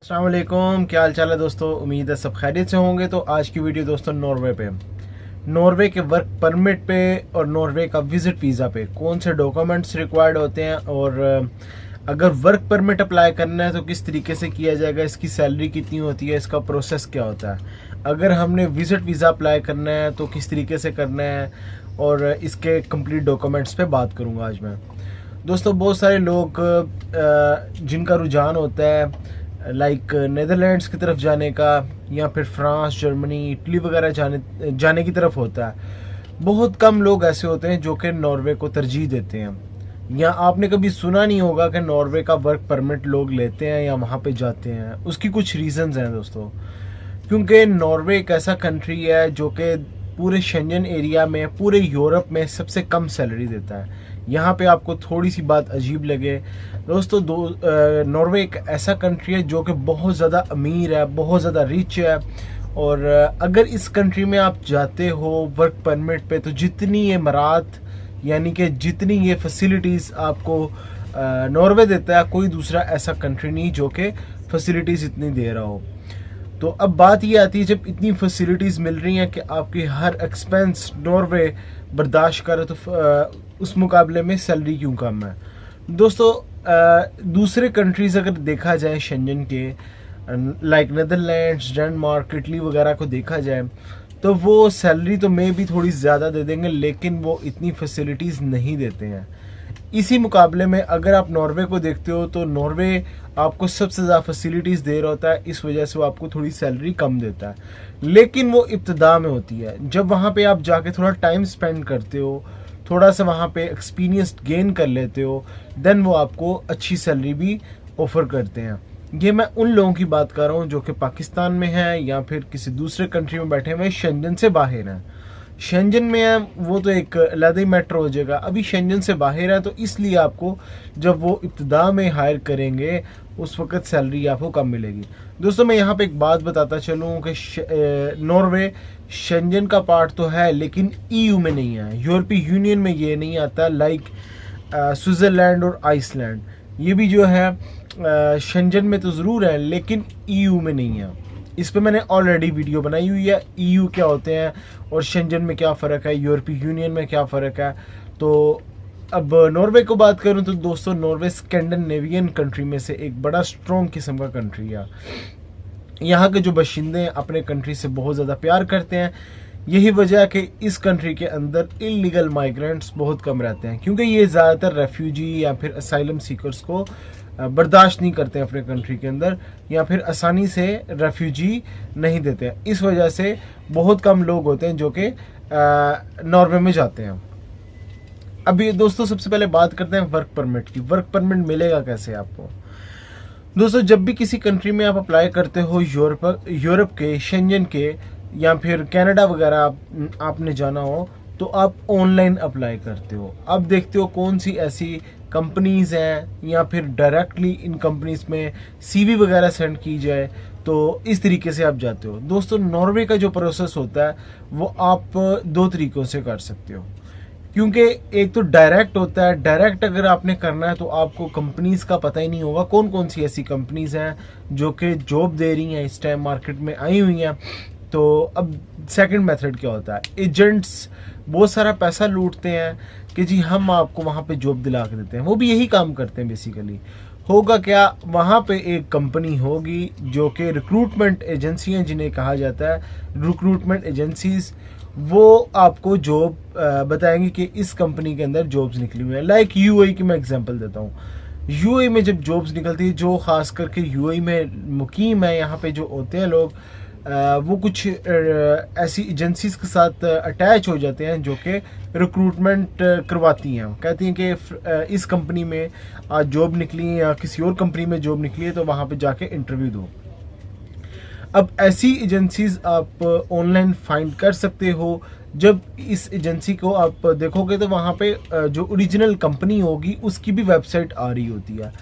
अस्सलाम वालेकुम, क्या हाल चाल है दोस्तों। उम्मीद है सब खैरियत से होंगे। तो आज की वीडियो दोस्तों नॉर्वे पे, नॉर्वे के वर्क परमिट पे और नॉर्वे का विजिट वीज़ा पे कौन से डॉक्यूमेंट्स रिक्वायर्ड होते हैं और अगर वर्क परमिट अप्लाई करना है तो किस तरीके से किया जाएगा, इसकी सैलरी कितनी होती है, इसका प्रोसेस क्या होता है। अगर हमने विजिट वीज़ा अप्लाई करना है तो किस तरीके से करना है और इसके कंप्लीट डॉक्यूमेंट्स पे बात करूँगा आज मैं। दोस्तों बहुत सारे लोग जिनका रुझान होता है लाइक नेदरलैंड्स की तरफ जाने का या फिर फ्रांस, जर्मनी, इटली वगैरह जाने की तरफ होता है। बहुत कम लोग ऐसे होते हैं जो कि नॉर्वे को तरजीह देते हैं, या आपने कभी सुना नहीं होगा कि नॉर्वे का वर्क परमिट लोग लेते हैं या वहाँ पे जाते हैं। उसकी कुछ रीजंस हैं दोस्तों, क्योंकि नॉर्वे एक ऐसा कंट्री है जो कि पूरे शेंजन एरिया में, पूरे यूरोप में सबसे कम सैलरी देता है। यहाँ पे आपको थोड़ी सी बात अजीब लगे दोस्तों, नॉर्वे एक ऐसा कंट्री है जो कि बहुत ज़्यादा अमीर है, बहुत ज़्यादा रिच है। और अगर इस कंट्री में आप जाते हो वर्क परमिट पे तो जितनी ये मरात यानी कि जितनी ये फैसिलिटीज़ आपको नॉर्वे देता है, कोई दूसरा ऐसा कंट्री नहीं जो कि फैसिलिटीज़ इतनी दे रहा हो। तो अब बात ये आती है, जब इतनी फैसिलिटीज़ मिल रही हैं कि आपकी हर एक्सपेंस नॉर्वे बर्दाश्त करे तो उस मुकाबले में सैलरी क्यों कम है। दोस्तों दूसरे कंट्रीज़ अगर देखा जाए शेंजन के, लाइक नेदरलैंड्स, डेनमार्क, इटली वगैरह को देखा जाए तो वो सैलरी तो मे भी थोड़ी ज़्यादा दे देंगे, लेकिन वो इतनी फैसिलिटीज़ नहीं देते हैं। इसी मुकाबले में अगर आप नॉर्वे को देखते हो तो नॉर्वे आपको सबसे ज़्यादा फैसिलिटीज़ दे रहा होता है, इस वजह से वो आपको थोड़ी सैलरी कम देता है। लेकिन वो इब्तदा में होती है, जब वहाँ पे आप जाके थोड़ा टाइम स्पेंड करते हो, थोड़ा सा वहाँ पे एक्सपीरियंस गेन कर लेते हो, देन वो आपको अच्छी सैलरी भी ऑफ़र करते हैं। ये मैं उन लोगों की बात कर रहा हूँ जो कि पाकिस्तान में हैं या फिर किसी दूसरे कंट्री में बैठे हुए शेंजन से बाहर हैं। शेंजन में है वो तो एक अलग ही मैटर हो जाएगा, अभी शेंजन से बाहर है तो इसलिए आपको जब वो इब्तदा में हायर करेंगे उस वक्त सैलरी आपको कम मिलेगी। दोस्तों मैं यहाँ पे एक बात बताता चलूँ कि नॉर्वे शेंजन का पार्ट तो है लेकिन ईयू में नहीं है, यूरोपीय यूनियन में ये नहीं आता। लाइक स्विट्ज़रलैंड और आइसलैंड, ये भी जो है शेंजन में तो ज़रूर है लेकिन ईयू में नहीं है। इस पे मैंने ऑलरेडी वीडियो बनाई हुई है, ईयू क्या होते हैं और शेंजन में क्या फ़र्क है, यूरोपीय यूनियन में क्या फ़र्क है। तो अब नॉर्वे को बात करूं तो दोस्तों नॉर्वे स्कैंडिनेवियन कंट्री में से एक बड़ा स्ट्रॉन्ग किस्म का कंट्री है। यहाँ के जो बाशिंदे हैं अपने कंट्री से बहुत ज़्यादा प्यार करते हैं। यही वजह है कि इस कंट्री के अंदर इलीगल माइग्रेंट्स बहुत कम रहते हैं, क्योंकि ये ज़्यादातर रेफ्यूजी या फिर असाइलम सीकर्स को बर्दाश्त नहीं करते हैं अपने कंट्री के अंदर, या फिर आसानी से रेफ्यूजी नहीं देते हैं। इस वजह से बहुत कम लोग होते हैं जो कि नॉर्वे में जाते हैं। अभी दोस्तों सबसे पहले बात करते हैं वर्क परमिट की। वर्क परमिट मिलेगा कैसे आपको। दोस्तों जब भी किसी कंट्री में आप अप्लाई करते हो, यूरोप के, शेंजन के या फिर कनाडा वगैरह आपने जाना हो तो आप ऑनलाइन अप्लाई करते हो। अब देखते हो कौन सी ऐसी कंपनीज हैं या फिर डायरेक्टली इन कंपनीज में सीवी वगैरह सेंड की जाए, तो इस तरीके से आप जाते हो। दोस्तों नॉर्वे का जो प्रोसेस होता है वो आप दो तरीकों से कर सकते हो, क्योंकि एक तो डायरेक्ट होता है। डायरेक्ट अगर आपने करना है तो आपको कंपनीज का पता ही नहीं होगा कौन कौन सी ऐसी कंपनीज हैं जो कि जॉब दे रही हैं, इस टाइम मार्केट में आई हुई हैं। तो अब सेकंड मेथड क्या होता है, एजेंट्स बहुत सारा पैसा लूटते हैं कि जी हम आपको वहाँ पे जॉब दिला के देते हैं। वो भी यही काम करते हैं बेसिकली। होगा क्या, वहाँ पे एक कंपनी होगी जो कि रिक्रूटमेंट एजेंसियाँ जिन्हें कहा जाता है, रिक्रूटमेंट एजेंसीज, वो आपको जॉब बताएंगे कि इस कंपनी के अंदर जॉब्स निकली हुई है। लाइक यूएई की मैं एग्जांपल देता हूँ। यूएई में जब जॉब्स निकलती है, जो खास करके यूएई में मुकीम है, यहाँ पे जो होते हैं लोग, वो कुछ ऐसी एजेंसीज के साथ अटैच हो जाते हैं जो कि रिक्रूटमेंट करवाती हैं। कहती हैं कि इस कंपनी में आज जॉब निकली है या किसी और कंपनी में जॉब निकली है तो वहाँ पे जाके इंटरव्यू दो। अब ऐसी एजेंसीज आप ऑनलाइन फाइंड कर सकते हो। जब इस एजेंसी को आप देखोगे तो वहाँ पे जो ओरिजिनल कंपनी होगी उसकी भी वेबसाइट आ रही होती है।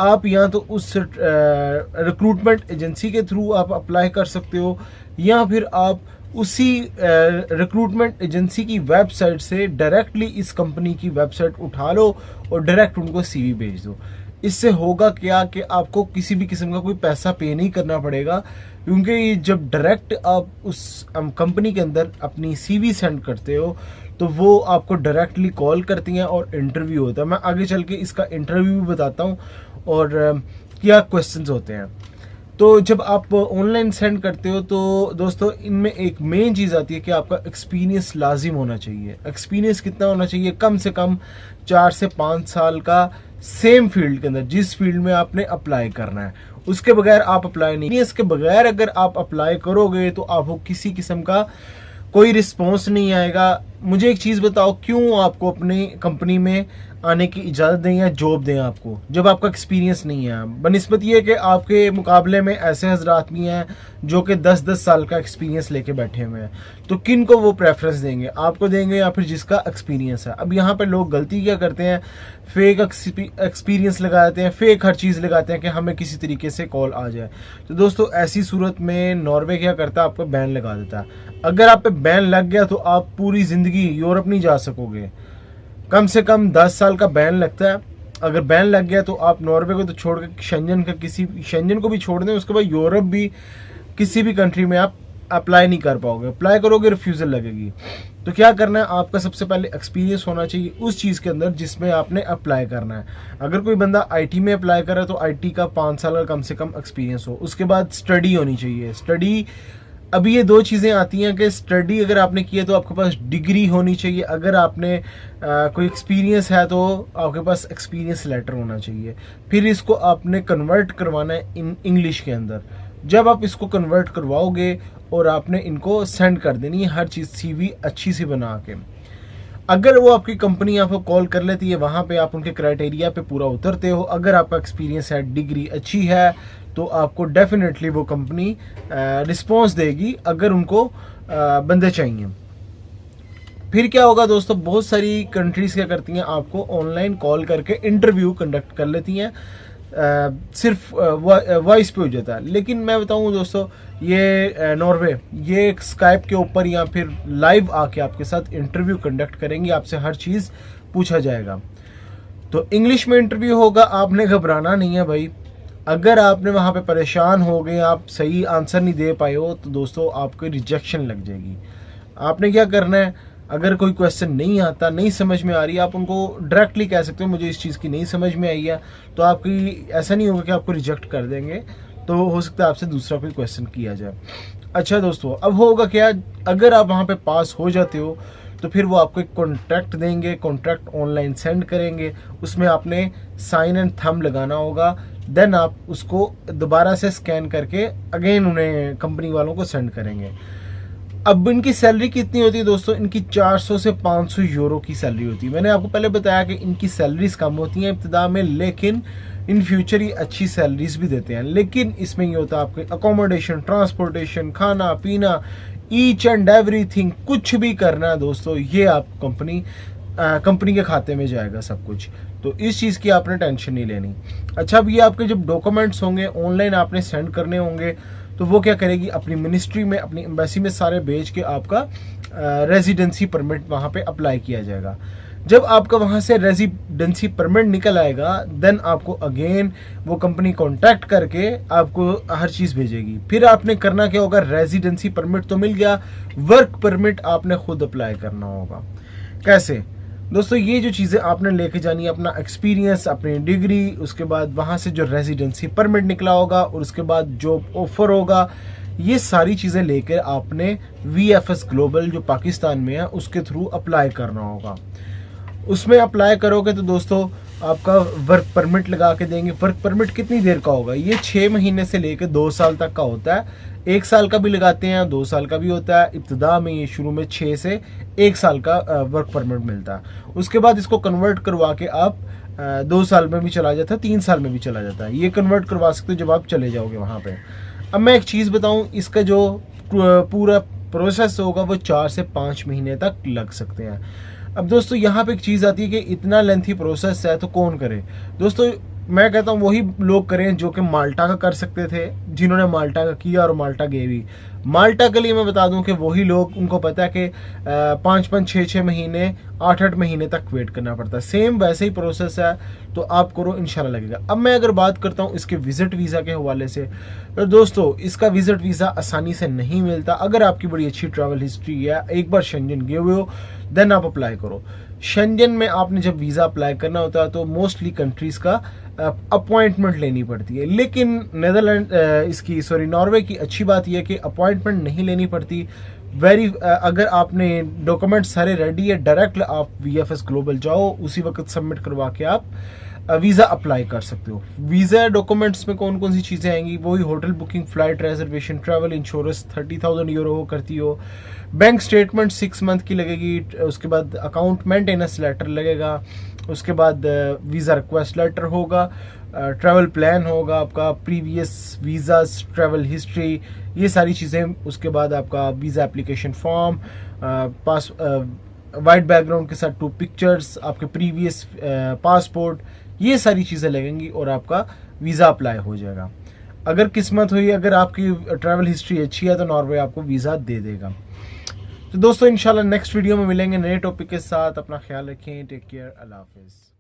आप या तो उस रिक्रूटमेंट एजेंसी के थ्रू आप अप्लाई कर सकते हो, या फिर आप उसी रिक्रूटमेंट एजेंसी की वेबसाइट से डायरेक्टली इस कंपनी की वेबसाइट उठा लो और डायरेक्ट उनको सीवी भेज दो। इससे होगा क्या कि आपको किसी भी किस्म का कोई पैसा पे नहीं करना पड़ेगा, क्योंकि जब डायरेक्ट आप उस कंपनी के अंदर अपनी सीवी सेंड करते हो तो वो आपको डायरेक्टली कॉल करती हैं और इंटरव्यू होता है। मैं आगे चल के इसका इंटरव्यू भी बताता हूँ और क्या क्वेश्चंस होते हैं। तो जब आप ऑनलाइन सेंड करते हो तो दोस्तों इनमें एक मेन चीज़ आती है कि आपका एक्सपीरियंस लाजिम होना चाहिए। एक्सपीरियंस कितना होना चाहिए? कम से कम 4 से 5 साल का, सेम फील्ड के अंदर, जिस फील्ड में आपने अप्लाई करना है। उसके बगैर आप अप्लाई नहीं, इसके बगैर अगर आप अप्लाई करोगे तो आपको किसी किस्म का कोई रिस्पॉन्स नहीं आएगा। मुझे एक चीज़ बताओ, क्यों आपको अपनी कंपनी में आने की इजाज़त दें या जॉब दें आपको, जब आपका एक्सपीरियंस नहीं है? बनिस्बत ये कि आपके मुकाबले में ऐसे हजरात भी हैं जो कि 10-10 साल का एक्सपीरियंस लेके बैठे हुए हैं, तो किन को वो प्रेफरेंस देंगे? आपको देंगे या फिर जिसका एक्सपीरियंस है? अब यहाँ पे लोग गलती क्या करते हैं, फेक एक्सपीरियंस लगाते हैं, फेक हर चीज़ लगाते हैं कि हमें किसी तरीके से कॉल आ जाए। तो दोस्तों ऐसी सूरत में नॉर्वे क्या करता है, आपको बैन लगा देता है। अगर आप पे बैन लग गया तो आप पूरी ज़िंदगी यूरोप नहीं जा सकोगे। कम से कम 10 साल का बैन लगता है। अगर बैन लग गया तो आप नॉर्वे को तो छोड़ के शेंजन को भी छोड़ दें, उसके बाद यूरोप भी किसी भी कंट्री में आप अप्लाई नहीं कर पाओगे। अप्लाई करोगे रिफ्यूज़ल लगेगी। तो क्या करना है, आपका सबसे पहले एक्सपीरियंस होना चाहिए उस चीज़ के अंदर जिसमें आपने अप्लाई करना है। अगर कोई बंदा आईटी में अप्लाई कर रहा है तो आईटी का 5 साल का कम से कम एक्सपीरियंस हो। उसके बाद स्टडी होनी चाहिए। स्टडी, अभी ये 2 चीज़ें आती हैं कि स्टडी अगर आपने की है तो आपके पास डिग्री होनी चाहिए, अगर आपने कोई एक्सपीरियंस है तो आपके पास एक्सपीरियंस लेटर होना चाहिए। फिर इसको आपने कन्वर्ट करवाना है इन इंग्लिश के अंदर। जब आप इसको कन्वर्ट करवाओगे और आपने इनको सेंड कर देनी है हर चीज़, सीवी अच्छी सी बना के। अगर वो आपकी कंपनी आपको कॉल कर लेती है, वहाँ पे आप उनके क्राइटेरिया पे पूरा उतरते हो, अगर आपका एक्सपीरियंस है, डिग्री अच्छी है, तो आपको डेफिनेटली वो कंपनी रिस्पॉन्स देगी अगर उनको बंदे चाहिए। फिर क्या होगा दोस्तों, बहुत सारी कंट्रीज़ क्या करती हैं, आपको ऑनलाइन कॉल करके इंटरव्यू कंडक्ट कर लेती हैं। सिर्फ वॉइस पे हो जाता है। लेकिन मैं बताऊं दोस्तों, ये नॉर्वे ये स्काइप के ऊपर या फिर लाइव आके आपके साथ इंटरव्यू कंडक्ट करेंगे, आपसे हर चीज़ पूछा जाएगा। तो इंग्लिश में इंटरव्यू होगा, आपने घबराना नहीं है भाई। अगर आपने वहाँ पे परेशान हो गए, आप सही आंसर नहीं दे पाए हो, तो दोस्तों आपको रिजेक्शन लग जाएगी। आपने क्या करना है, अगर कोई क्वेश्चन नहीं आता, नहीं समझ में आ रही, आप उनको डायरेक्टली कह सकते हो मुझे इस चीज़ की नहीं समझ में आई है, तो आपकी ऐसा नहीं होगा कि आपको रिजेक्ट कर देंगे। तो हो सकता है आपसे दूसरा कोई क्वेश्चन किया जाए। अच्छा दोस्तों, अब होगा क्या, अगर आप वहाँ पे पास हो जाते हो तो फिर वो आपको एक कॉन्ट्रैक्ट देंगे। कॉन्ट्रैक्ट ऑनलाइन सेंड करेंगे, उसमें आपने साइन एंड थंब लगाना होगा। देन आप उसको दोबारा से स्कैन करके अगेन उन्हें कंपनी वालों को सेंड करेंगे। अब इनकी सैलरी कितनी होती है दोस्तों, इनकी 400 से 500 यूरो की सैलरी होती है। मैंने आपको पहले बताया कि इनकी सैलरीज कम होती हैं इब्तिदा में, लेकिन इन फ्यूचर ये अच्छी सैलरीज भी देते हैं। लेकिन इसमें ये होता है आपके अकोमोडेशन, ट्रांसपोर्टेशन, खाना पीना, ईच एंड एवरीथिंग, कुछ भी करना है दोस्तों, ये आप कंपनी के खाते में जाएगा सब कुछ। तो इस चीज़ की आपने टेंशन नहीं लेनी। अच्छा, अब ये आपके जब डॉक्यूमेंट्स होंगे ऑनलाइन आपने सेंड करने होंगे, तो वो क्या करेगी, अपनी मिनिस्ट्री में, अपनी एम्बेसी में सारे भेज के आपका रेजिडेंसी परमिट वहाँ पे अप्लाई किया जाएगा। जब आपका वहाँ से रेजिडेंसी परमिट निकल आएगा, देन आपको अगेन वो कंपनी कांटेक्ट करके आपको हर चीज़ भेजेगी। फिर आपने करना क्या होगा, रेजिडेंसी परमिट तो मिल गया, वर्क परमिट आपने खुद अप्लाई करना होगा। कैसे दोस्तों, ये जो चीज़ें आपने लेके जानी है, अपना एक्सपीरियंस, अपनी डिग्री, उसके बाद वहाँ से जो रेजिडेंसी परमिट निकला होगा और उसके बाद जॉब ऑफर होगा, ये सारी चीज़ें लेकर आपने VFS ग्लोबल जो पाकिस्तान में है उसके थ्रू अप्लाई करना होगा। उसमें अप्लाई करोगे तो दोस्तों आपका वर्क परमिट लगा के देंगे। वर्क परमिट कितनी देर का होगा, ये 6 महीने से लेकर 2 साल तक का होता है। 1 साल का भी लगाते हैं, 2 साल का भी होता है। इब्तिदा में ये शुरू में 6 से 1 साल का वर्क परमिट मिलता है। उसके बाद इसको कन्वर्ट करवा के आप 2 साल में भी चला जाता है, 3 साल में भी चला जाता है। ये कन्वर्ट करवा सकते हो जब आप चले जाओगे वहाँ पे। अब मैं एक चीज़ बताऊँ, इसका जो पूरा प्रोसेस होगा वो 4 से 5 महीने तक लग सकते हैं। अब दोस्तों यहाँ पे एक चीज़ आती है कि इतना लेंथी प्रोसेस है तो कौन करे। दोस्तों मैं कहता हूँ वही लोग करें जो कि माल्टा का कर सकते थे, जिन्होंने माल्टा का किया और माल्टा गए भी। माल्टा के लिए मैं बता दूं कि वही लोग, उनको पता है कि 5-5, 6-6 महीने, 8-8 महीने तक वेट करना पड़ता है। सेम वैसे ही प्रोसेस है, तो आप करो, इंशाल्लाह लगेगा। अब मैं अगर बात करता हूँ इसके विजिट वीज़ा के हवाले से, तो दोस्तों इसका विजिट वीज़ा आसानी से नहीं मिलता। अगर आपकी बड़ी अच्छी ट्रैवल हिस्ट्री है, एक बार शेंजन गए हुए हो, देन आप अप्लाई करो। शेंजन में आपने जब वीज़ा अप्लाई करना होता है तो मोस्टली कंट्रीज़ का अपॉइंटमेंट लेनी पड़ती है, लेकिन नॉर्वे की अच्छी बात यह है कि अपॉइंटमेंट नहीं लेनी पड़ती। अगर आपने डॉक्यूमेंट सारे रेडी है, डायरेक्ट आप VFS ग्लोबल जाओ, उसी वक्त सबमिट करवा के आप वीज़ा अप्लाई कर सकते हो। वीज़ा डॉक्यूमेंट्स में कौन कौन सी चीज़ें आएंगी, वही hotel booking, flight reservation, travel insurance 30,000 euro हो करती हो, बैंक स्टेटमेंट 6 मंथ की लगेगी, उसके बाद अकाउंट मेंटेनेंस लेटर लगेगा, उसके बाद वीज़ा रिक्वेस्ट लेटर होगा, ट्रैवल प्लान होगा आपका, प्रीवियस वीज़ास, ट्रैवल हिस्ट्री, ये सारी चीज़ें। उसके बाद आपका visa application form, white background के साथ 2 पिक्चर्स, आपके प्रीवियस पासपोर्ट, ये सारी चीज़ें लगेंगी और आपका वीज़ा अप्लाई हो जाएगा। अगर किस्मत हुई, अगर आपकी ट्रैवल हिस्ट्री अच्छी है, तो नॉर्वे आपको वीज़ा दे देगा। तो दोस्तों इंशाल्लाह नेक्स्ट वीडियो में मिलेंगे नए टॉपिक के साथ। अपना ख्याल रखें, टेक केयर, अल्लाह हाफिज़।